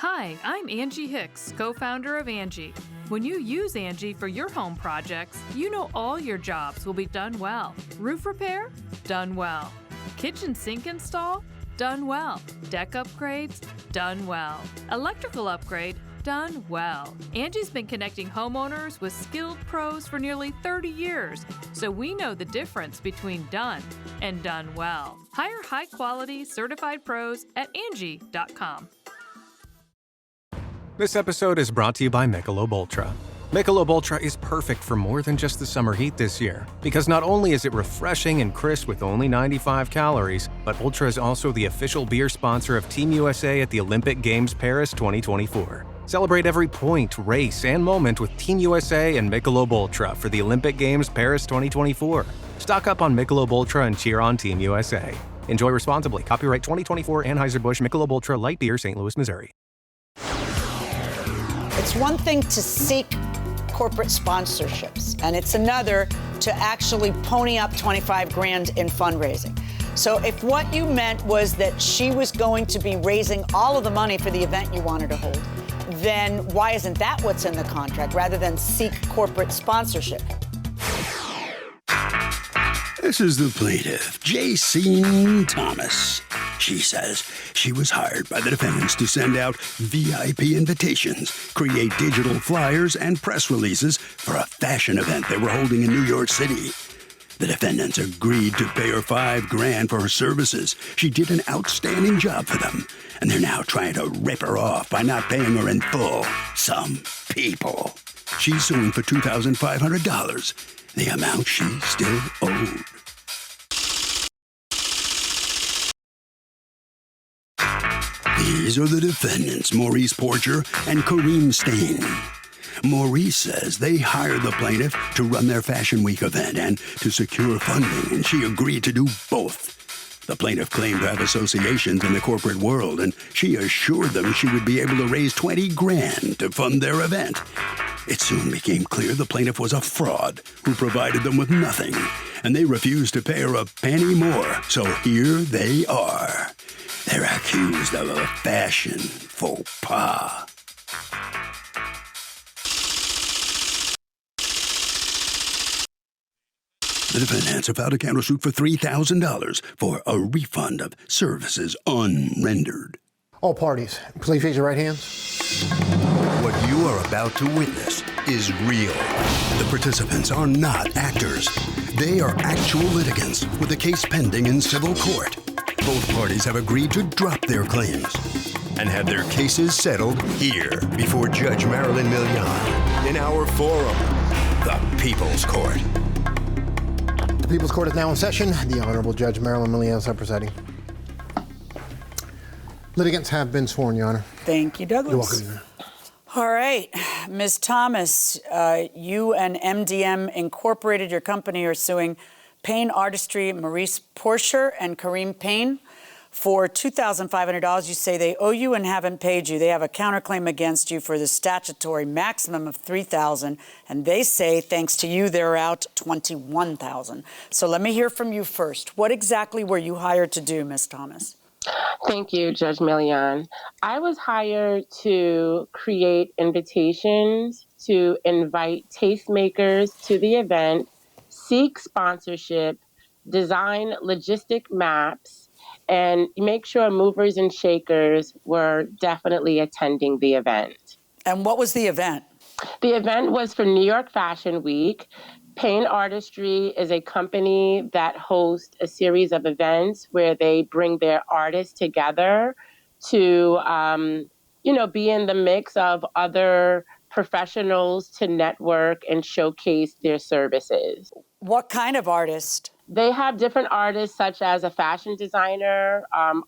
Hi, I'm Angie Hicks, co-founder of Angie. When you use Angie for your home projects, you know all your jobs will be done well. Roof repair? Done well. Kitchen sink install? Done well. Deck upgrades? Done well. Electrical upgrade? Done well. Angie's been connecting homeowners with skilled pros for nearly 30 years, so we know the difference between done and done well. Hire high-quality, certified pros at Angie.com. This episode is brought to you by Michelob Ultra. Michelob Ultra is perfect for more than just the summer heat this year, because not only is it refreshing and crisp with only 95 calories, but Ultra is also the official beer sponsor of Team USA at the Olympic Games Paris 2024. Celebrate every point, race, and moment with Team USA and Michelob Ultra for the Olympic Games Paris 2024. Stock up on Michelob Ultra and cheer on Team USA. Enjoy responsibly. Copyright 2024 Anheuser-Busch Michelob Ultra Light Beer, St. Louis, Missouri. It's one thing to seek corporate sponsorships, and it's another to actually pony up 25 grand in fundraising. So if what you meant was that she was going to be raising all of the money for the event you wanted to hold, then why isn't that what's in the contract rather than seek corporate sponsorship? This is the plaintiff, Jacine Thomas. She says she was hired by the defendants to send out VIP invitations, create digital flyers, and press releases for a fashion event they were holding in New York City. The defendants agreed to pay her $5 grand for her services. She did an outstanding job for them, and they're now trying to rip her off by not paying her in full. Some people. She's suing for $2,500, the amount she still owed. These are the defendants, Maurice Porcher and Kareem Stain. Maurice says they hired the plaintiff to run their Fashion Week event and to secure funding, and she agreed to do both. The plaintiff claimed to have associations in the corporate world, and she assured them she would be able to raise 20 grand to fund their event. It soon became clear the plaintiff was a fraud who provided them with nothing, and they refused to pay her a penny more. So here they are. They're accused of a fashion faux pas. The defendants have filed a countersuit for $3,000 for a refund of services unrendered. All parties, please raise your right hands. What you are about to witness is real. The participants are not actors. They are actual litigants with a case pending in civil court. Both parties have agreed to drop their claims and have their cases settled here before Judge Marilyn Milian in our forum, the People's Court. The People's Court is now in session. The Honorable Judge Marilyn Milian is presiding. Litigants have been sworn, Your Honor. Thank you, Douglas. You're welcome, Your Honor. All right, Ms. Thomas, you and MDM Incorporated, your company, are suing Payne Artistry, Maurice Porcher, and Kareem Payne for $2,500. You say they owe you and haven't paid you. They have a counterclaim against you for the statutory maximum of $3,000, and they say, thanks to you, they're out $21,000. So let me hear from you first. What exactly were you hired to do, Ms. Thomas? Thank you, Judge Milian. I was hired to create invitations, to invite tastemakers to the event, seek sponsorship, design logistic maps, and make sure movers and shakers were definitely attending the event. And what was the event? The event was for New York Fashion Week. Payne Artistry is a company that hosts a series of events where they bring their artists together to, be in the mix of other professionals to network and showcase their services. What kind of artist? They have different artists, such as a fashion designer,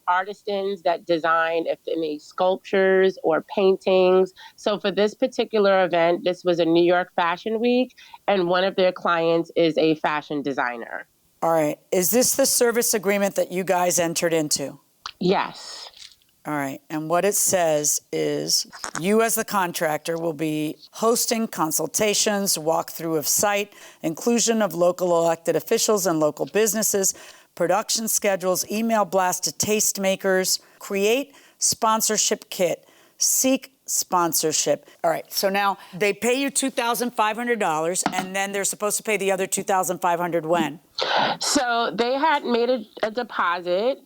artisans that design any sculptures or paintings. So for this particular event, this was a New York Fashion Week, and one of their clients is a fashion designer. All right. Is this the service agreement that you guys entered into? Yes. All right. And what it says is you as the contractor will be hosting consultations, walkthrough of site, inclusion of local elected officials and local businesses, production schedules, email blast to tastemakers, create sponsorship kit, Seek sponsorship. All right, so now they pay you $2,500, and then they're supposed to pay the other $2,500 when? So they had made a deposit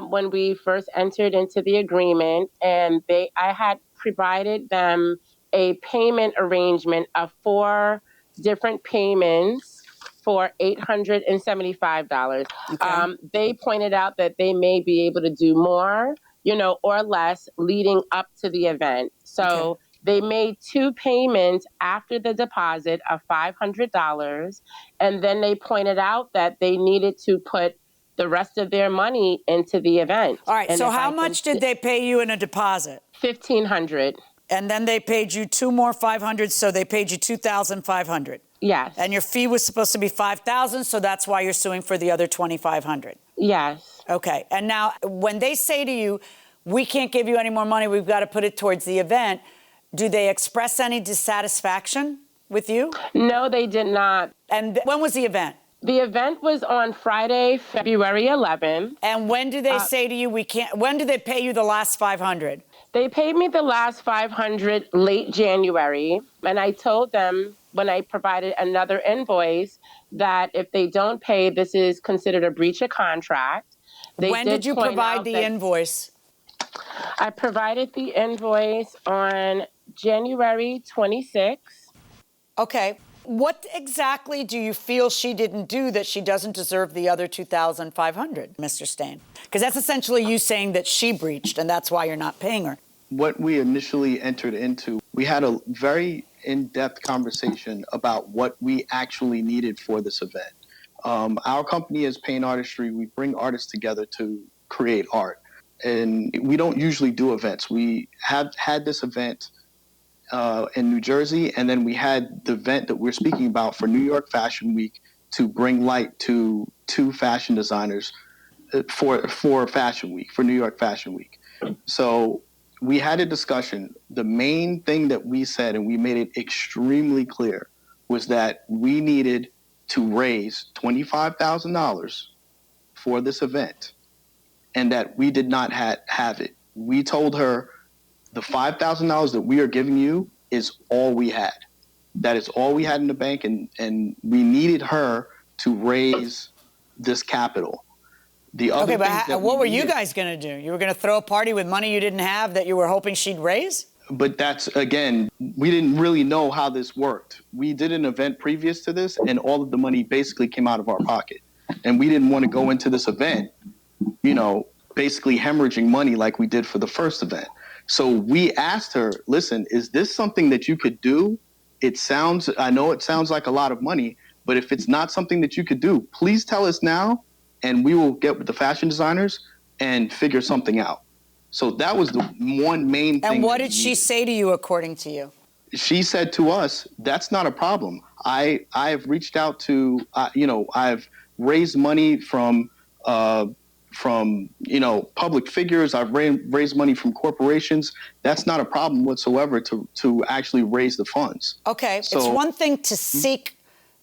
when we first entered into the agreement, and I had provided them a payment arrangement of 4 different payments for $875. Okay. They pointed out that they may be able to do more, or less leading up to the event. So they made 2 payments after the deposit of $500. And then they pointed out that they needed to put the rest of their money into the event. All right, so how much did they pay you in a deposit? $1,500. And then they paid you 2 more $500, so they paid you $2,500. Yes. And your fee was supposed to be $5,000, so that's why you're suing for the other $2,500. Yes. Okay. And now, when they say to you, we can't give you any more money, we've got to put it towards the event, do they express any dissatisfaction with you? No, they did not. And when was the event? The event was on Friday, February 11th. And when do they say to you, when do they pay you the last $500? They paid me the last $500 late January, and I told them when I provided another invoice that if they don't pay, this is considered a breach of contract. When did you provide the invoice? I provided the invoice on January 26th. Okay. What exactly do you feel she didn't do that she doesn't deserve the other $2,500, Mr. Stain? Because that's essentially you saying that she breached, and that's why you're not paying her. What we initially entered into, we had a very in-depth conversation about what we actually needed for this event. Our company is Pain Artistry. We bring artists together to create art. And we don't usually do events. We have had this event in New Jersey, and then we had the event that we're speaking about for New York Fashion Week to bring light to 2 fashion designers for Fashion Week, for New York Fashion Week. So we had a discussion. The main thing that we said, and we made it extremely clear, was that we needed to raise $25,000 for this event, and that we did not have it. We told her the $5,000 that we are giving you is all we had. That is all we had in the bank, and we needed her to raise this capital. The other what were you guys going to do? You were going to throw a party with money you didn't have that you were hoping she'd raise? But that's, again, we didn't really know how this worked. We did an event previous to this, and all of the money basically came out of our pocket. And we didn't want to go into this event, basically hemorrhaging money like we did for the first event. So we asked her, listen, is this something that you could do? I know it sounds like a lot of money, but if it's not something that you could do, please tell us now, and we will get with the fashion designers and figure something out. So that was the one main thing. And what did she say to you, according to you? She said to us, that's not a problem. I've reached out to, I've raised money from public figures. I've raised money from corporations. That's not a problem whatsoever to actually raise the funds. Okay, so, it's one thing to seek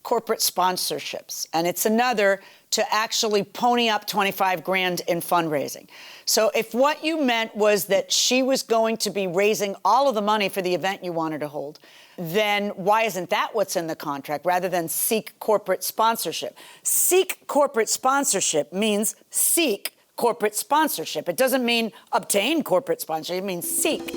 corporate sponsorships, and it's another to actually pony up $25,000 in fundraising. So if what you meant was that she was going to be raising all of the money for the event you wanted to hold, then why isn't that what's in the contract rather than seek corporate sponsorship? Seek corporate sponsorship means seek corporate sponsorship. It doesn't mean obtain corporate sponsorship. It means seek.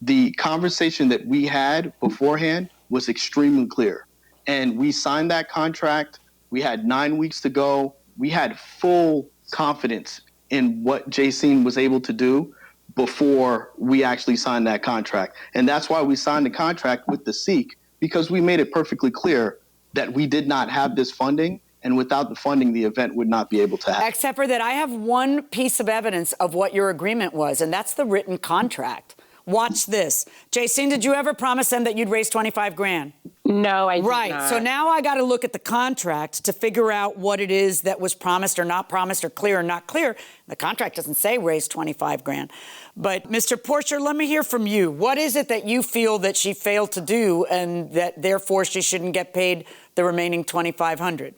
The conversation that we had beforehand was extremely clear. And we signed that contract. We had 9 weeks to go. We had full confidence in what Jacine was able to do before we actually signed that contract. And that's why we signed the contract with the SEEK, because we made it perfectly clear that we did not have this funding, and without the funding, the event would not be able to happen. Except for that I have one piece of evidence of what your agreement was, and that's the written contract. Watch this. Jacine, did you ever promise them that you'd raise $25,000? No, I did right. not. So now I got to look at the contract to figure out what it is that was promised or not promised or clear or not clear. The contract doesn't say raise $25,000. But Mr. Porcher, let me hear from you. What is it that you feel that she failed to do and that therefore she shouldn't get paid the remaining $2,500?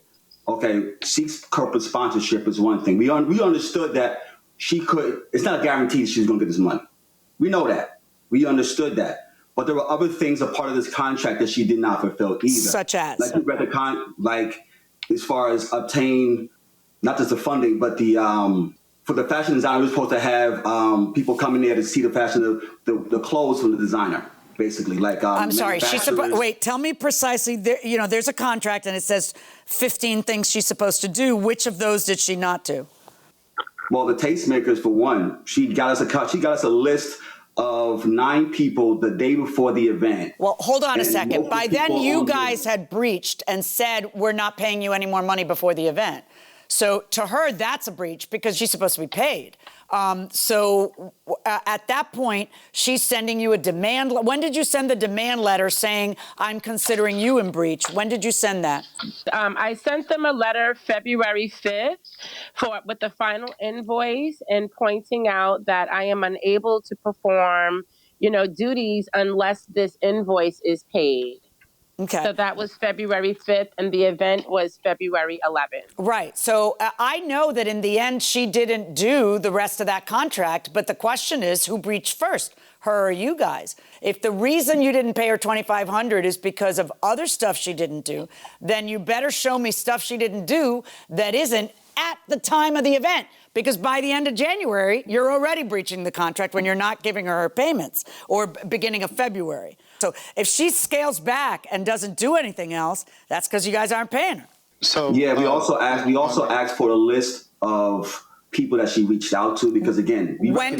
Okay, seek corporate sponsorship is one thing. We understood that she could. It's not a guarantee that she's going to get this money. We know that. We understood that. But there were other things a part of this contract that she did not fulfill either. Such as? Like you read like as far as obtain, not just the funding, but the for the fashion designer, we were supposed to have people come in there to see the fashion, the clothes from the designer, basically. Like I'm sorry, wait, tell me precisely, there's a contract and it says 15 things she's supposed to do. Which of those did she not do? Well, the tastemakers, for one, she got us a list of 9 people the day before the event. Well, hold on a second. By then, you guys the... had breached and said, we're not paying you any more money before the event. So to her, that's a breach because she's supposed to be paid. So at that point, she's sending you a demand. When did you send the demand letter saying, I'm considering you in breach? When did you send that? I sent them a letter February 5th with the final invoice and pointing out that I am unable to perform, duties unless this invoice is paid. Okay. So that was February 5th, and the event was February 11th. Right. So I know that in the end, she didn't do the rest of that contract, but the question is, who breached first, her or you guys? If the reason you didn't pay her $2,500 is because of other stuff she didn't do, then you better show me stuff she didn't do that isn't at the time of the event. Because by the end of January, you're already breaching the contract when you're not giving her payments, or beginning of February. So if she scales back and doesn't do anything else, that's because you guys aren't paying her. So yeah, we also asked for a list of people that she reached out to because again, when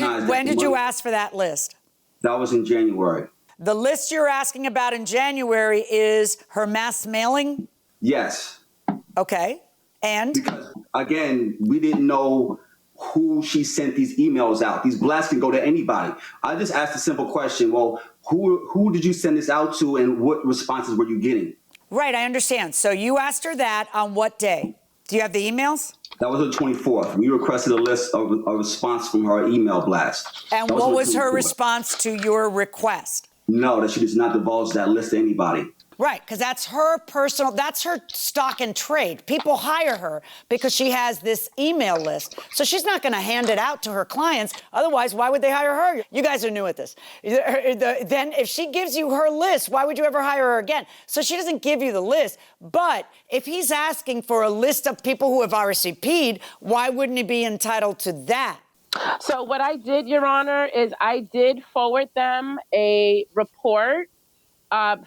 did you ask for that list? That was in January. The list you're asking about in January is her mass mailing? Yes. Okay. And? Because, again, we didn't know who she sent these emails out. These blasts can go to anybody. I just asked a simple question. Well, who did you send this out to and what responses were you getting? Right, I understand. So you asked her that on what day? Do you have the emails? That was the 24th. We requested a list of a response from her email blast. And what was her response to your request? No, that she does not divulge that list to anybody. Right, because that's her that's her stock and trade. People hire her because she has this email list. So she's not going to hand it out to her clients. Otherwise, why would they hire her? You guys are new at this. Then if she gives you her list, why would you ever hire her again? So she doesn't give you the list. But if he's asking for a list of people who have RSVP'd, why wouldn't he be entitled to that? So what I did, Your Honor, is I did forward them a report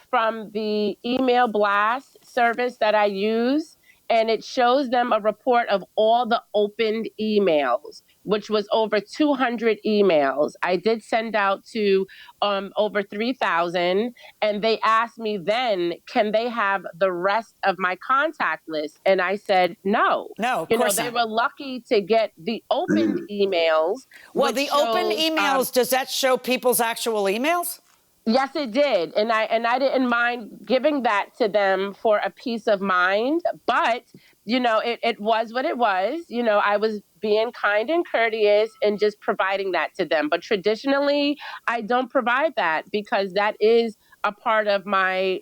from the email blast service that I use, and it shows them a report of all the opened emails, which was over 200 emails. I did send out to over 3,000, and they asked me then, can they have the rest of my contact list? And I said, no. No, of course they not. were lucky to get the opened emails. Well, the open emails, does that show people's actual emails? Yes, it did. And I didn't mind giving that to them for a peace of mind. But, it was what it was. I was being kind and courteous and just providing that to them. But traditionally, I don't provide that because that is a part of my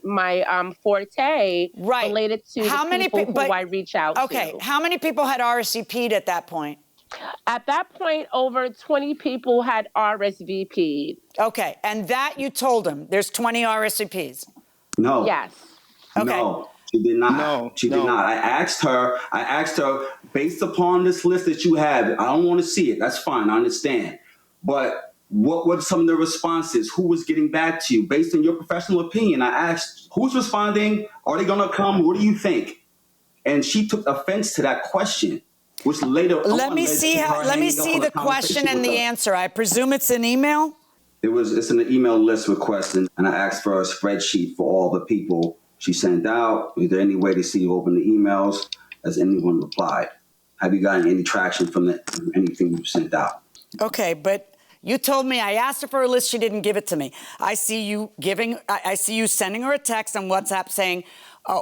forte related to the people who I reach out to. Okay, how many people had RSVP'd at that point? At that point, over 20 people had RSVP'd. Okay, and that you told them there's 20 RSVPs? No. Yes. Okay. No, she did not. No, she did not. I asked her, based upon this list that you have, I don't want to see it. That's fine. I understand. But what were some of the responses? Who was getting back to you? Based on your professional opinion, I asked, who's responding? Are they going to come? What do you think? And she took offense to that question. Which later let me see the question and the answer. I presume it's an email? It's an email list request, and I asked for a spreadsheet for all the people she sent out. Is there any way to see who opened the emails? Has anyone replied? Have you gotten any traction from anything you sent out? Okay, but you told me I asked her for a list. She didn't give it to me. I see you sending her a text on WhatsApp saying,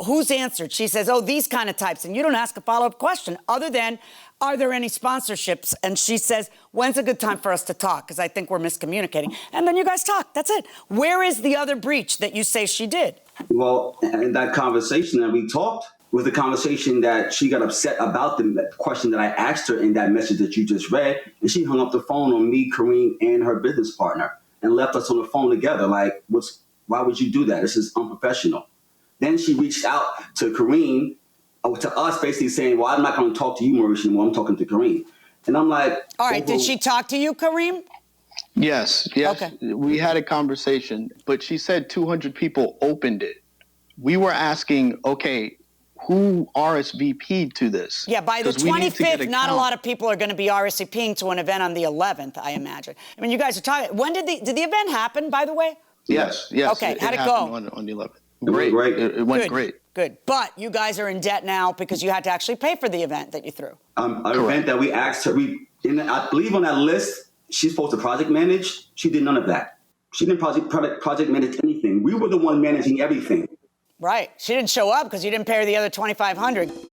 who's answered? She says, these kind of types. And you don't ask a follow-up question other than, are there any sponsorships? And she says, when's a good time for us to talk? Because I think we're miscommunicating. And then you guys talk. That's it. Where is the other breach that you say she did? Well, in that conversation that we talked was the conversation that she got upset about the question that I asked her in that message that you just read. And she hung up the phone on me, Kareem, and her business partner. and left us on the phone together. Like, why would you do that? This is unprofessional. Then she reached out to Kareem, to us, basically saying, well, I'm not going to talk to you, Maurice, anymore. I'm talking to Kareem. And I'm like... All right, did she talk to you, Kareem? Yes. Okay. We had a conversation, but she said 200 people opened it. We were asking, okay, who RSVP'd to this? Yeah, by the 25th, not a lot of people are going to be RSVPing to an event on the 11th, I imagine. I mean, you guys are talking. When did the event happen, by the way? Yes. Okay, how'd it go? On the 11th. Great. It went great. Good. But you guys are in debt now because you had to actually pay for the event that you threw. An event that we asked her, I believe on that list, she's supposed to project manage. She did none of that. She didn't project manage anything. We were the one managing everything. Right. She didn't show up because you didn't pay her the other $2,500.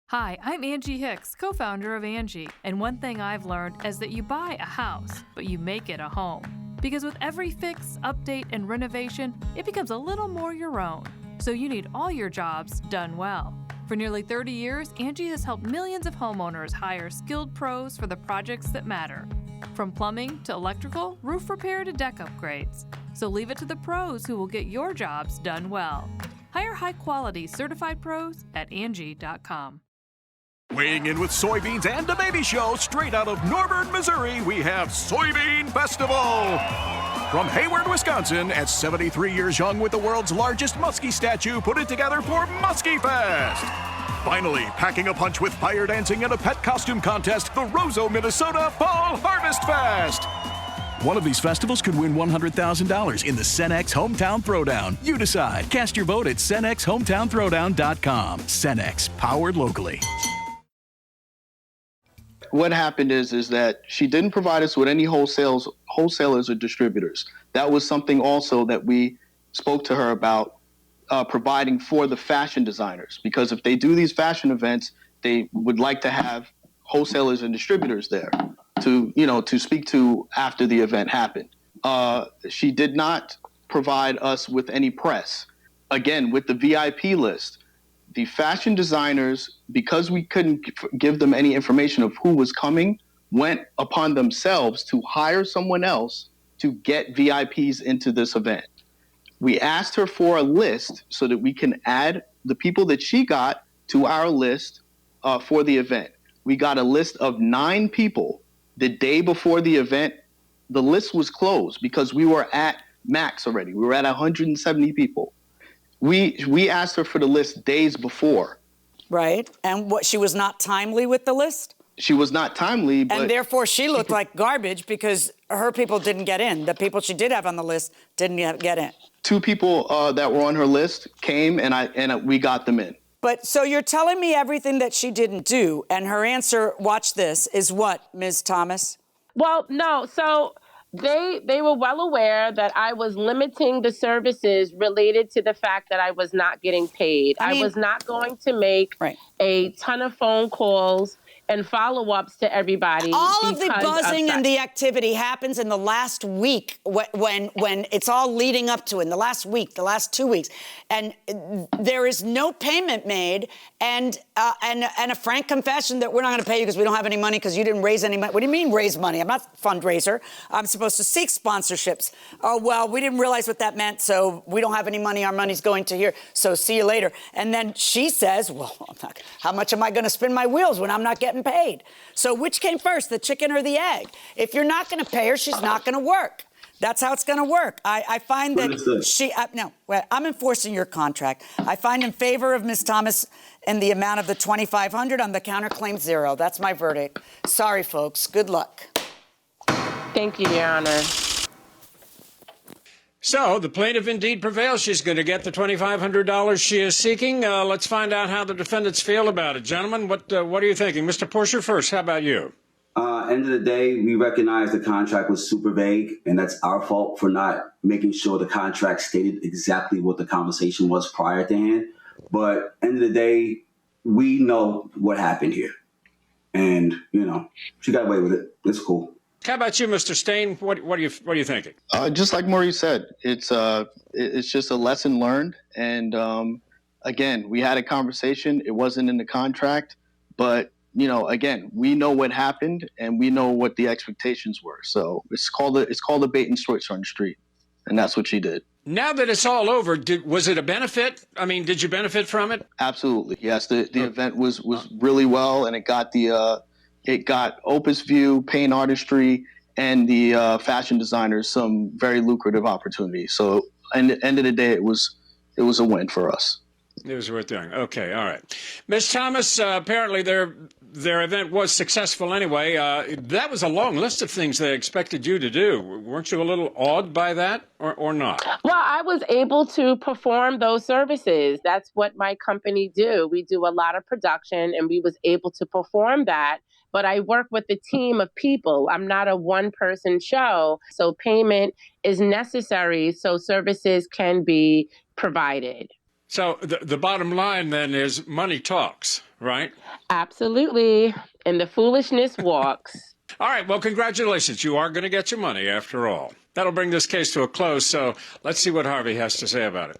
Hi, I'm Angie Hicks, co-founder of Angie. And one thing I've learned is that you buy a house, but you make it a home. Because with every fix, update, and renovation, it becomes a little more your own. So you need all your jobs done well. For nearly 30 years, Angie has helped millions of homeowners hire skilled pros for the projects that matter. From plumbing to electrical, roof repair to deck upgrades. So leave it to the pros who will get your jobs done well. Hire high-quality certified pros at Angie.com. Weighing in with soybeans and a baby show straight out of Norburn, Missouri, we have Soybean Festival. From Hayward, Wisconsin, at 73 years young with the world's largest muskie statue, put it together for Muskie Fest. Finally, packing a punch with fire dancing and a pet costume contest, the Roseau, Minnesota Fall Harvest Fest. One of these festivals could win $100,000 in the Cenex Hometown Throwdown. You decide. Cast your vote at CenexHometownThrowdown.com. Cenex, powered locally. What happened is that she didn't provide us with any wholesalers or distributors. That was something also that we spoke to her about providing for the fashion designers, because if they do these fashion events, they would like to have wholesalers and distributors there to speak to after the event happened. She did not provide us with any press. Again, with the VIP list, the fashion designers, because we couldn't give them any information of who was coming, went upon themselves to hire someone else to get VIPs into this event. We asked her for a list so that we can add the people that she got to our list for the event. We got a list of 9 people the day before the event. The list was closed because we were at max already. We were at 170 people. We asked her for the list days before. Right. And what, she was not timely with the list? She was not timely, but... And therefore she looked like garbage because her people didn't get in. The people she did have on the list didn't get in. 2 people that were on her list came, and we got them in. But so you're telling me everything that she didn't do, and her answer, watch this, is what, Ms. Thomas? Well, no. So they were well aware that I was limiting the services related to the fact that I was not getting paid. I was not going to make a ton of phone calls and follow-ups to everybody. All of the buzzing and the activity happens in the last week when it's all leading up to it, in the last week, the last 2 weeks. And there is no payment made and a frank confession that we're not going to pay you because we don't have any money because you didn't raise any money. What do you mean raise money? I'm not a fundraiser. I'm supposed to seek sponsorships. Oh, well, we didn't realize what that meant, so we don't have any money. Our money's going to here, so see you later. And then she says, well, how much am I going to spin my wheels when I'm not getting paid? So which came first, the chicken or the egg? If you're not going to pay her, she's not going to work. That's how it's going to work. I find that I'm enforcing your contract. I find in favor of Ms. Thomas and the amount of the $2,500 on the counterclaim 0. That's my verdict. Sorry, folks. Good luck. Thank you, Your Honor. So the plaintiff indeed prevails. She's going to get the $2,500 she is seeking. Let's find out how the defendants feel about it. Gentlemen, what are you thinking? Mr. Porsche first. How about you? End of the day, we recognize the contract was super vague, and that's our fault for not making sure the contract stated exactly what the conversation was prior to hand. But end of the day, we know what happened here. And, she got away with it. It's cool. How about you, Mr. Stain? What are you thinking? Just like Maurice said, it's just a lesson learned. And again, we had a conversation. It wasn't in the contract, but again, we know what happened and we know what the expectations were. So it's called a bait and switch on the street, and that's what she did. Now that it's all over, was it a benefit? I mean, did you benefit from it? Absolutely, yes. The event was really well, and it got Opus View, Paint Artistry, and the fashion designers some very lucrative opportunities. So, at the end of the day, it was a win for us. It was worth doing. Okay, all right. Ms. Thomas, apparently their event was successful anyway. That was a long list of things they expected you to do. Weren't you a little awed by that or not? Well, I was able to perform those services. That's what my company do. We do a lot of production, and we was able to perform that. But I work with a team of people. I'm not a one-person show, so payment is necessary so services can be provided. So the bottom line then is money talks, right? Absolutely. And the foolishness walks. All right. Well, congratulations. You are going to get your money after all. That'll bring this case to a close. So let's see what Harvey has to say about it.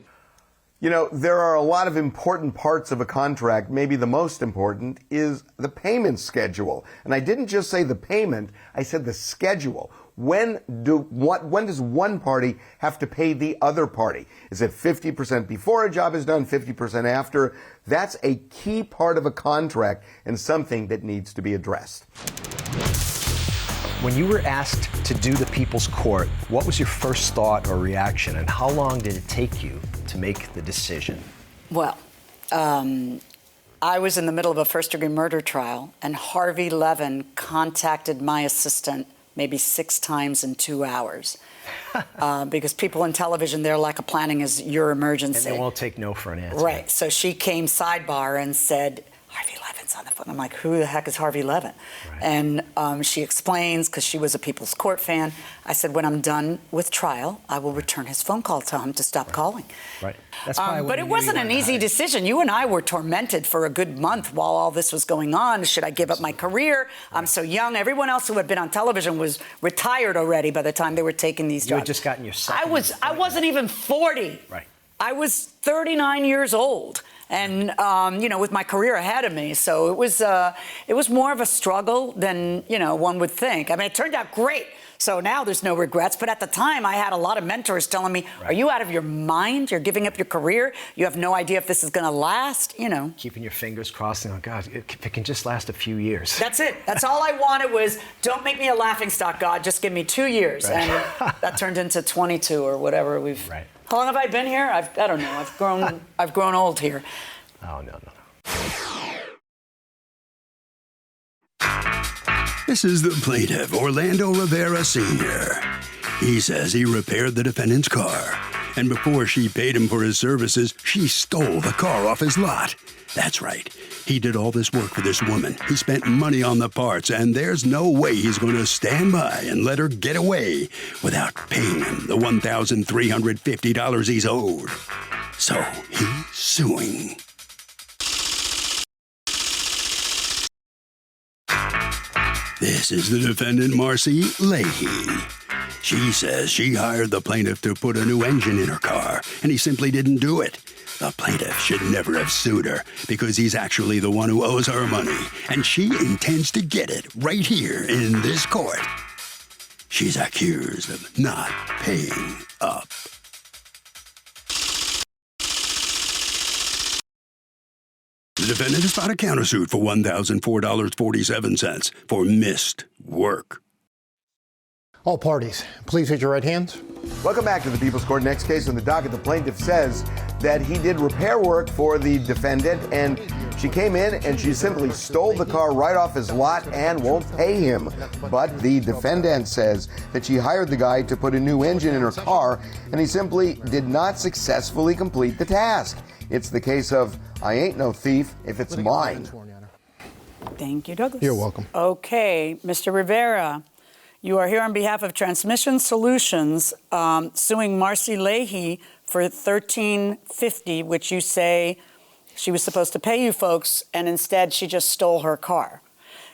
There are a lot of important parts of a contract. Maybe the most important is the payment schedule. And I didn't just say the payment, I said the schedule. When does one party have to pay the other party? Is it 50% before a job is done, 50% after? That's a key part of a contract and something that needs to be addressed. When you were asked to do the People's Court, what was your first thought or reaction, and how long did it take you to make the decision? Well, I was in the middle of a first-degree murder trial, and Harvey Levin contacted my assistant maybe 6 times in 2 hours. Because people in television, their lack of planning is your emergency. And they won't take no for an answer. Right. So she came sidebar and said, Harvey Levin's on the phone. I'm like, who the heck is Harvey Levin? Right. And she explains, because she was a People's Court fan. I said, when I'm done with trial, I will return his phone call, tell him to stop calling. Right. That's probably but it wasn't an easy decision. You and I were tormented for a good month while all this was going on. Should I give up my career? I'm so young. Everyone else who had been on television was retired already by the time they were taking these jobs. You had just gotten your second. I wasn't even 40. Right. I was 39 years old. And, with my career ahead of me. So it was more of a struggle than, one would think. I mean, it turned out great. So now there's no regrets. But at the time, I had a lot of mentors telling me, Are you out of your mind? You're giving up your career. You have no idea if this is going to last, Keeping your fingers crossed. Oh, God, if it can just last a few years. That's it. That's all I wanted was, don't make me a laughingstock, God. Just give me 2 years. Right. And that turned into 22 or whatever we've... Right. How long have I been here? I don't know. I've grown old here. Oh, no. This is the plaintiff, Orlando Rivera Sr. He says he repaired the defendant's car, and before she paid him for his services, she stole the car off his lot. That's right. He did all this work for this woman. He spent money on the parts, and there's no way he's going to stand by and let her get away without paying him the $1,350 he's owed. So he's suing. This is the defendant, Marcy Leahy. She says she hired the plaintiff to put a new engine in her car, and he simply didn't do it. The plaintiff should never have sued her because he's actually the one who owes her money, and she intends to get it right here in this court. She's accused of not paying up. The defendant has filed a countersuit for $1,004.47 for missed work. All parties, please raise your right hands. Welcome back to the People's Court. Next case on the docket, the plaintiff says that he did repair work for the defendant, and she came in and she simply stole the car right off his lot and won't pay him. But the defendant says that she hired the guy to put a new engine in her car, and he simply did not successfully complete the task. It's the case of, I ain't no thief if it's mine. Thank you, Douglas. You're welcome. Okay, Mr. Rivera, you are here on behalf of Transmission Solutions, suing Marcy Leahy for $1,350, which you say she was supposed to pay you folks, and instead she just stole her car.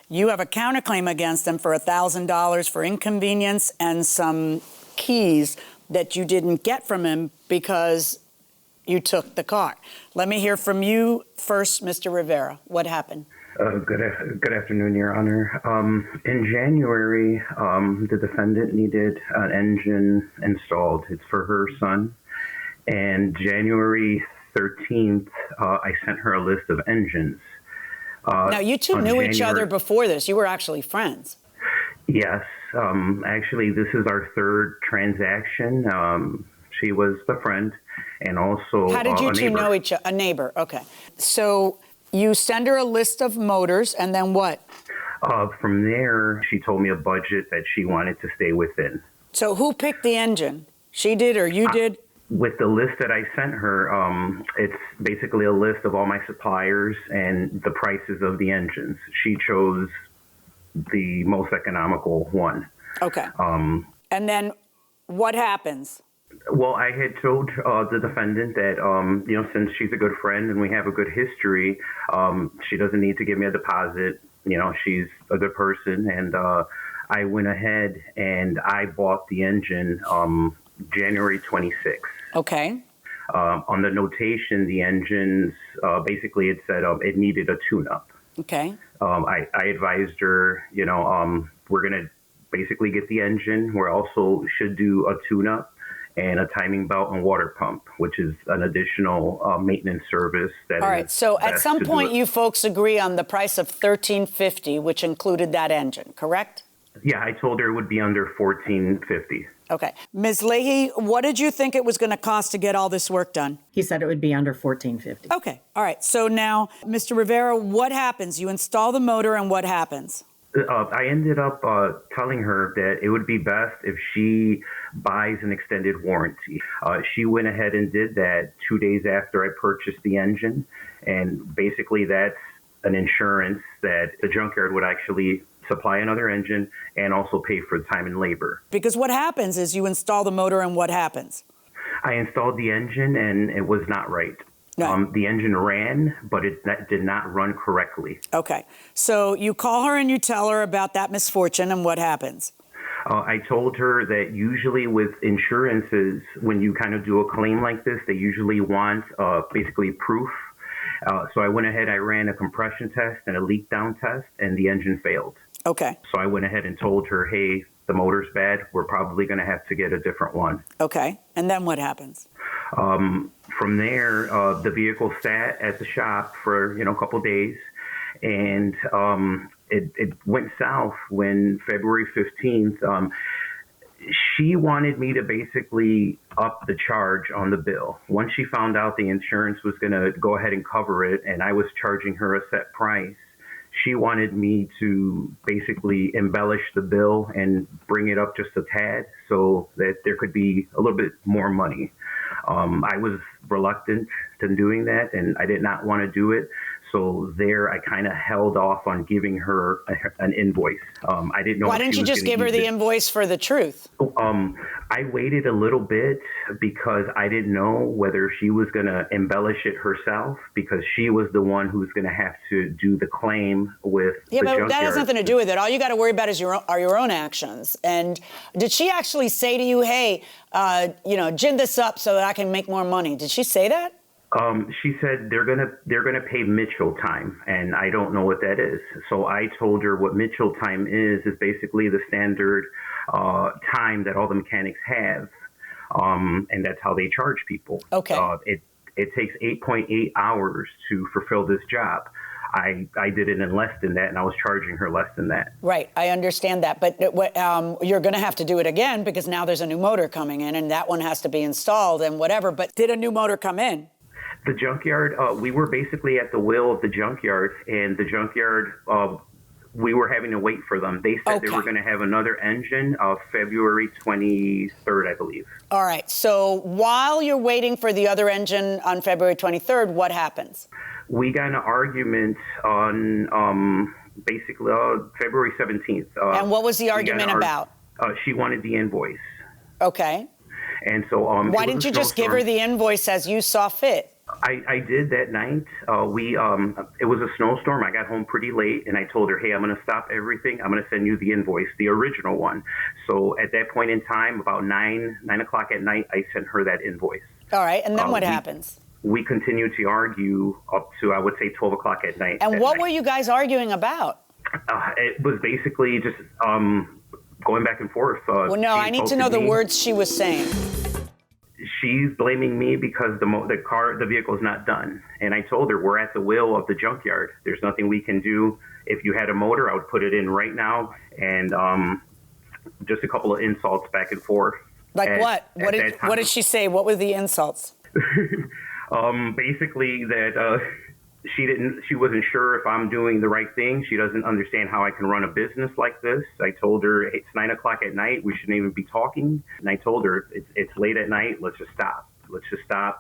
You have a counterclaim against them for $1,000 for inconvenience and some keys that you didn't get from him because you took the car. Let me hear from you first, Mr. Rivera. What happened? Good afternoon, Your Honor. In January, the defendant needed an engine installed. It's for her son. And January 13th, I sent her a list of engines. Now, you two knew each other before this. You were actually friends. Yes. Actually, this is our third transaction. She was a friend and also How did you two know each other? A neighbor. Okay. So you send her a list of motors, and then what? From there, she told me a budget that she wanted to stay within. So who picked the engine? She did or you did? With the list that I sent her, it's basically a list of all my suppliers and the prices of the engines. She chose the most economical one. Okay. And then what happens? Well, I had told the defendant that, since she's a good friend and we have a good history, she doesn't need to give me a deposit. She's a good person. And I went ahead and I bought the engine January 26th. Okay. On the notation, the engines, basically it said it needed a tune-up. Okay. I advised her, we're going to basically get the engine. We also should do a tune-up and a timing belt and water pump, which is an additional maintenance service. All right. So at some point, you folks agree on the price of $1,350, which included that engine, correct? Yeah, I told her it would be under $1,450. Okay. Ms. Leahy, what did you think it was going to cost to get all this work done? He said it would be under $1,450. Okay. All right. So now, Mr. Rivera, what happens? You install the motor and what happens? I ended up telling her that it would be best if she buys an extended warranty. She went ahead and did that 2 days after I purchased the engine. And basically that's an insurance that the junkyard would actually supply another engine and also pay for time and labor. Because what happens is you install the motor and what happens? I installed the engine and it was not right. No. The engine ran, but it did not run correctly. Okay. So you call her and you tell her about that misfortune and what happens? I told her that usually with insurances, when you kind of do a claim like this, they usually want basically proof. So I went ahead, I ran a compression test and a leak down test, and the engine failed. Okay. So I went ahead and told her, hey, the motor's bad. We're probably going to have to get a different one. Okay. And then what happens? From there, the vehicle sat at the shop for, a couple days, and it went south when February 15th, she wanted me to basically up the charge on the bill. Once she found out the insurance was going to go ahead and cover it, and I was charging her a set price, she wanted me to basically embellish the bill and bring it up just a tad so that there could be a little bit more money. I was reluctant to doing that, and I did not want to do it. So there, I kind of held off on giving her an invoice. I didn't know. Why didn't you just give her the invoice for the truth? I waited a little bit because I didn't know whether she was going to embellish it herself, because she was the one who's going to have to do the claim with the junkyard. Yeah, but that has nothing to do with it. All you got to worry about is your own actions. And did she actually say to you, hey, gin this up so that I can make more money? Did she say that? She said they're gonna pay Mitchell time, and I don't know what that is. So I told her what Mitchell time is basically the standard time that all the mechanics have, and that's how they charge people. Okay. It takes 8.8 hours to fulfill this job. I did it in less than that, and I was charging her less than that. Right, I understand that, but you're going to have to do it again because now there's a new motor coming in, and that one has to be installed and whatever. But did a new motor come in? The junkyard, we were basically at the will of the junkyard, and the junkyard, we were having to wait for them. They said they were going to have another engine February 23rd, I believe. All right. So while you're waiting for the other engine on February 23rd, what happens? We got in an argument on basically February 17th. And what was the argument about? She wanted the invoice. Okay. And so why didn't you just give her the invoice as you saw fit? I did that night. It was a snowstorm. I got home pretty late, and I told her, hey, I'm going to stop everything. I'm going to send you the invoice, the original one. So at that point in time, about 9 o'clock at night, I sent her that invoice. All right. And then what happens? we continued to argue up to, I would say, 12 o'clock at night. And what were you guys arguing about? It was basically just going back and forth. Well, no, I need to know the words she was saying. She's blaming me because the vehicle is not done. And I told her, we're at the will of the junkyard. There's nothing we can do. If you had a motor, I would put it in right now. And just a couple of insults back and forth. Like what? What did she say? What were the insults? Basically that she wasn't sure if I'm doing the right thing. She doesn't understand how I can run a business like this. I told her it's 9 o'clock at night. We shouldn't even be talking. And I told her it's late at night. Let's just stop.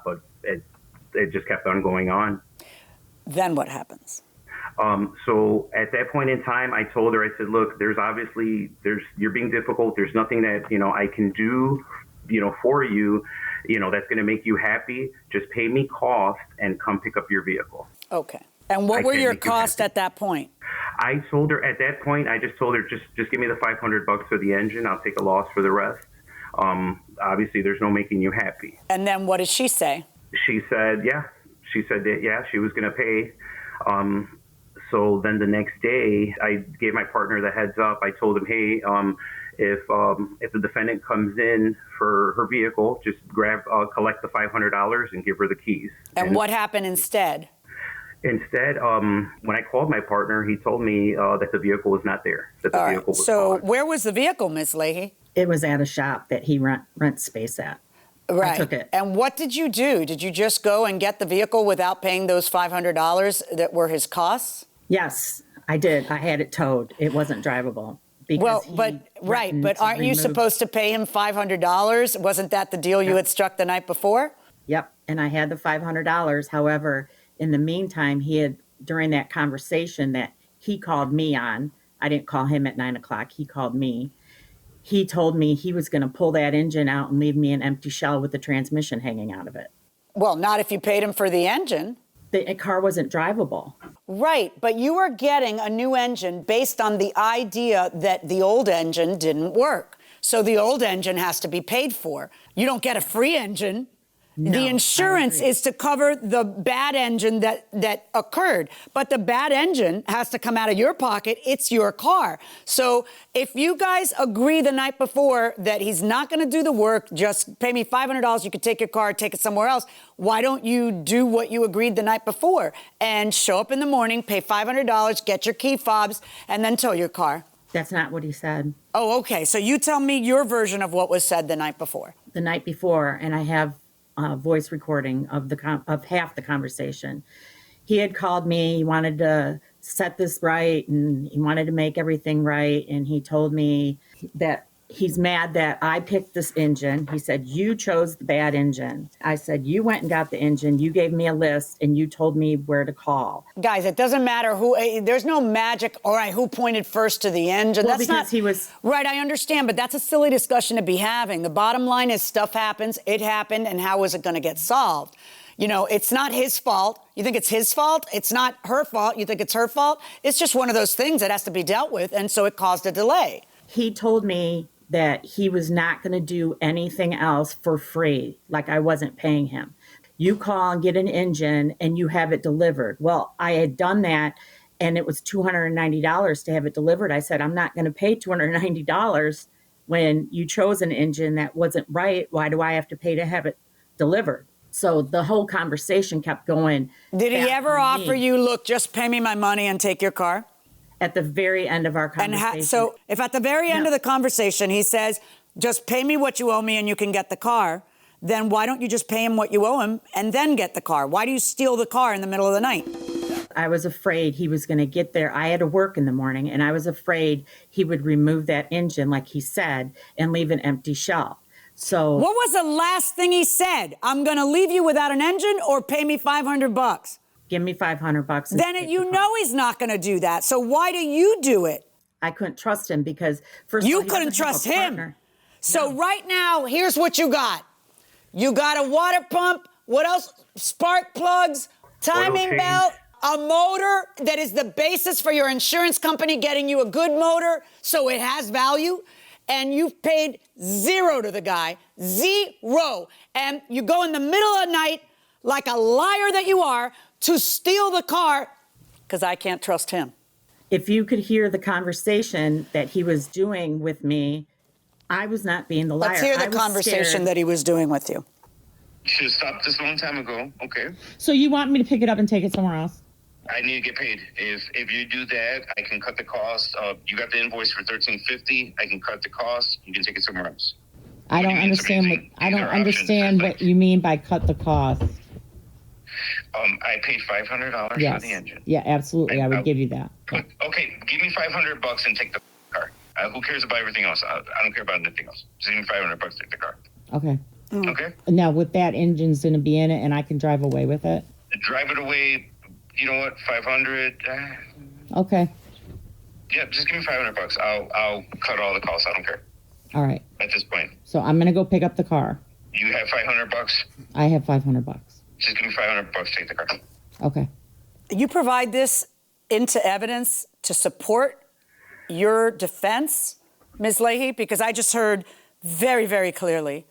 But it just kept on going on. Then what happens? So at that point in time, I told her, I said, look, you're being difficult. There's nothing that, I can do, for you, that's going to make you happy. Just pay me cost and come pick up your vehicle. Okay. And what were your costs at that point? I told her at that point, I just told her, just give me the $500 for the engine. I'll take a loss for the rest. Obviously, there's no making you happy. And then what did she say? She said, yeah. She said that, yeah, she was going to pay. So then the next day, I gave my partner the heads up. I told him, hey, if the defendant comes in for her vehicle, just collect the $500 and give her the keys. And what happened instead? Instead, when I called my partner, he told me that the vehicle was not there. That the vehicle was so where was the vehicle, Ms. Leahy? It was at a shop that he rents space at. Right. I took it. And what did you do? Did you just go and get the vehicle without paying those $500 that were his costs? Yes, I did. I had it towed. It wasn't drivable. Well, but aren't you supposed to pay him $500? Wasn't that the deal you had struck the night before? Yep, and I had the $500. However, in the meantime, he had, during that conversation that he called me on, I didn't call him at 9 o'clock, he called me. He told me he was going to pull that engine out and leave me an empty shell with the transmission hanging out of it. Well, not if you paid him for the engine. The car wasn't drivable. Right, but you were getting a new engine based on the idea that the old engine didn't work. So the old engine has to be paid for. You don't get a free engine. No, the insurance is to cover the bad engine that occurred. But the bad engine has to come out of your pocket. It's your car. So if you guys agree the night before that he's not going to do the work, just pay me $500, you can take your car, take it somewhere else. Why don't you do what you agreed the night before and show up in the morning, pay $500, get your key fobs, and then tow your car? That's not what he said. Oh, okay. So you tell me your version of what was said the night before. The night before, and I have voice recording of half the conversation. He had called me, he wanted to set this right, and he wanted to make everything right, and he told me that he's mad that I picked this engine. He said, you chose the bad engine. I said, you went and got the engine, you gave me a list, and you told me where to call. Guys, it doesn't matter there's no magic, all right, who pointed first to the engine. Well, that's because not, he was... Right, I understand, but that's a silly discussion to be having. The bottom line is stuff happens, it happened, and how is it going to get solved? It's not his fault. You think it's his fault? It's not her fault. You think it's her fault? It's just one of those things that has to be dealt with, and so it caused a delay. He told me that he was not going to do anything else for free, like I wasn't paying him. You call and get an engine and you have it delivered. Well, I had done that and it was $290 to have it delivered. I said, I'm not going to pay $290 when you chose an engine that wasn't right. Why do I have to pay to have it delivered? So the whole conversation kept going. Did he ever offer you, look, just pay me my money and take your car? At the very end of our conversation. So if at the very end of the conversation he says, just pay me what you owe me and you can get the car, then why don't you just pay him what you owe him and then get the car? Why do you steal the car in the middle of the night? I was afraid he was going to get there. I had to work in the morning, and I was afraid he would remove that engine, like he said, and leave an empty shell. So what was the last thing he said? I'm going to leave you without an engine or pay me $500? Give me $500. Then you know he's not going to do that. So why do you do it? I couldn't trust him because first you couldn't trust him. So right now, here's what you got. You got a water pump. What else? Spark plugs, timing belt, a motor that is the basis for your insurance company getting you a good motor so it has value. And you've paid $0 to the guy, $0. And you go in the middle of the night like a liar that you are, to steal the car because I can't trust him. If you could hear the conversation that he was doing with me, I was not being the liar. Let's hear the conversation that he was doing with you. You should have stopped this a long time ago. Okay. So you want me to pick it up and take it somewhere else? I need to get paid. If you do that, I can cut the cost. You got the invoice for $13.50. I can cut the cost. You can take it somewhere else. I don't understand what you mean by cut the cost. I paid $500 for the engine. Yeah, absolutely. I would give you that. Okay, give me $500 and take the car. Who cares about everything else? I don't care about anything else. Just give me $500, take the car. Okay. Okay. Now, with that engine's going to be in it, and I can drive away with it. Drive it away. You know what? 500. Okay. Yeah, just give me $500. I'll cut all the costs. I don't care. All right. At this point. So I'm going to go pick up the car. You have $500. I have $500. Just give me $500. Take the car. Okay. You provide this into evidence to support your defense, Ms. Leahy, because I just heard very, very clearly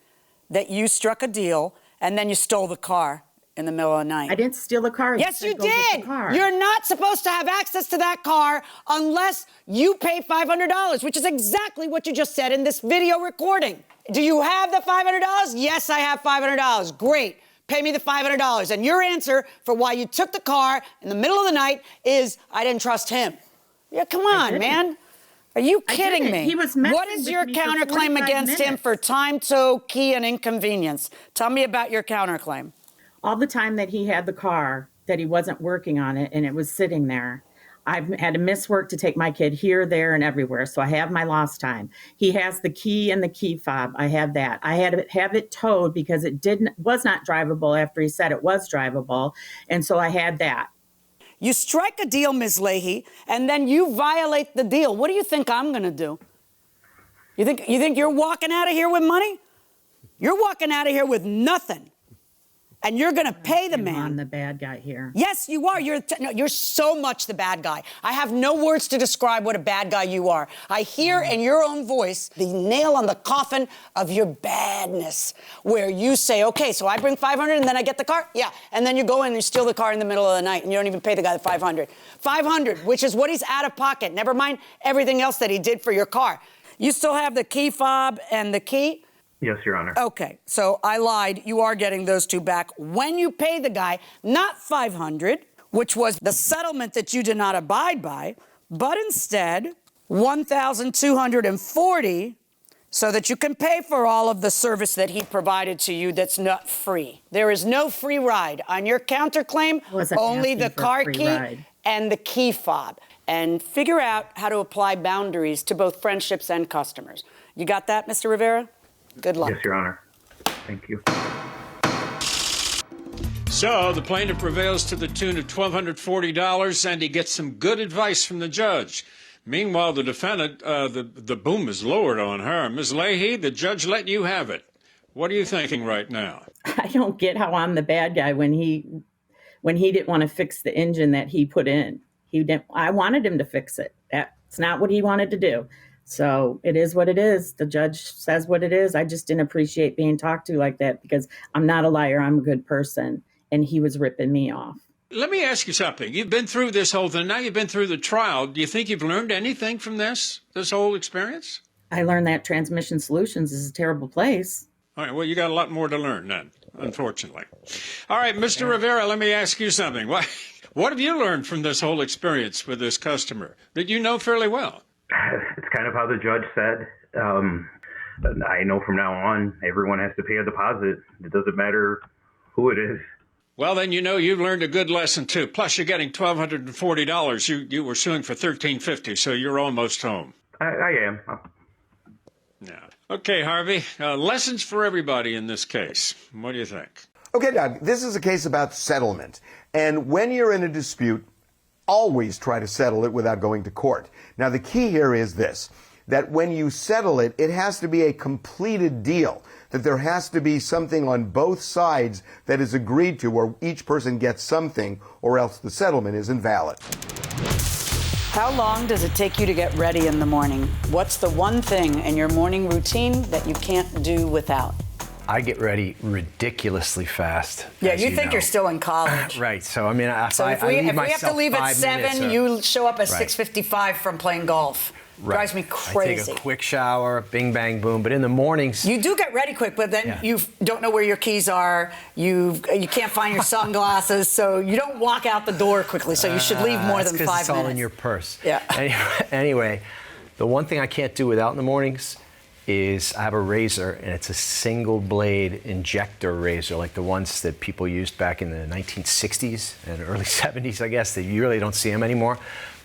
that you struck a deal and then you stole the car in the middle of the night. I didn't steal the car. Yes, you Go get did. the car. You're not supposed to have access to that car unless you pay $500, which is exactly what you just said in this video recording. Do you have the $500? Yes, I have $500. Great. Pay me the $500. And your answer for why you took the car in the middle of the night is, I didn't trust him. Yeah, come on, man. Are you kidding me? He was What is your counterclaim against him for time, tow, key, and inconvenience? Tell me about your counterclaim. All the time that he had the car, that he wasn't working on it, and it was sitting there. I've had to miss work to take my kid here, there, and everywhere. So I have my lost time. He has the key and the key fob. I have that. I had to have it towed because it was not drivable after he said it was drivable. And so I had that. You strike a deal, Ms. Leahy, and then you violate the deal. What do you think I'm going to do? You think you're walking out of here with money? You're walking out of here with nothing. And you're going to pay the man. I'm the bad guy here. Yes, you are. You're so much the bad guy. I have no words to describe what a bad guy you are. I hear in your own voice the nail on the coffin of your badness, where you say, okay, so I bring 500 and then I get the car? Yeah. And then you go in and you steal the car in the middle of the night and you don't even pay the guy the 500. 500, which is what he's out of pocket. Never mind everything else that he did for your car. You still have the key fob and the key? Yes, Your Honor. Okay, so I lied. You are getting those two back when you pay the guy, not $500, which was the settlement that you did not abide by, but instead $1,240, so that you can pay for all of the service that he provided to you that's not free. There is no free ride on your counterclaim, only the car key and the key fob. And figure out how to apply boundaries to both friendships and customers. You got that, Mr. Rivera? Good luck. Yes, Your Honor. Thank you. So the plaintiff prevails to the tune of $1,240, and he gets some good advice from the judge. Meanwhile, the defendant, the boom is lowered on her. Ms. Leahy, the judge let you have it. What are you thinking right now? I don't get how I'm the bad guy when he didn't want to fix the engine that he put in. I wanted him to fix it. That's not what he wanted to do. So it is what it is. The judge says what it is. I just didn't appreciate being talked to like that because I'm not a liar. I'm a good person. And he was ripping me off. Let me ask you something. You've been through this whole thing. Now you've been through the trial. Do you think you've learned anything from this whole experience? I learned that Transmission Solutions is a terrible place. All right. Well, you got a lot more to learn then, unfortunately. All right, Mr. Rivera, let me ask you something. What have you learned from this whole experience with this customer that you know fairly well? It's kind of how the judge said. I know from now on, everyone has to pay a deposit. It doesn't matter who it is. Well, then you know you've learned a good lesson, too. Plus, you're getting $1,240. You were suing for $1,350, so you're almost home. I am. Yeah. Okay, Harvey. Lessons for everybody in this case. What do you think? Okay, Doug, this is a case about settlement. And when you're in a dispute, always try to settle it without going to court. Now, the key here is this, that when you settle it, it has to be a completed deal, that there has to be something on both sides that is agreed to where each person gets something, or else the settlement is invalid. How long does it take you to get ready in the morning? What's the one thing in your morning routine that you can't do without? I get ready ridiculously fast. Yeah, you think you're still in college. Right. So, I mean, if we have to leave at 7, you show up at 6:55 from playing golf. Right. Drives me crazy. I take a quick shower, bing, bang, boom. But in the mornings... You do get ready quick, but then you don't know where your keys are. You can't find your sunglasses, so you don't walk out the door quickly. So you should leave more than 5 minutes. It's all in your purse. Yeah. Anyway, the one thing I can't do without in the mornings is I have a razor, and it's a single blade injector razor, like the ones that people used back in the 1960s and early 70s, I guess, that you really don't see them anymore.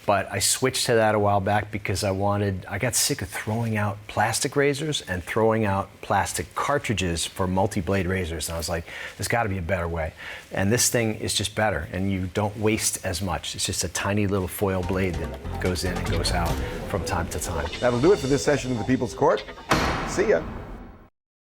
But I switched to that a while back because I got sick of throwing out plastic razors and throwing out plastic cartridges for multi-blade razors. And I was like, there's got to be a better way. And this thing is just better, and you don't waste as much. It's just a tiny little foil blade that goes in and goes out from time to time. That'll do it for this session of the People's Court. See ya.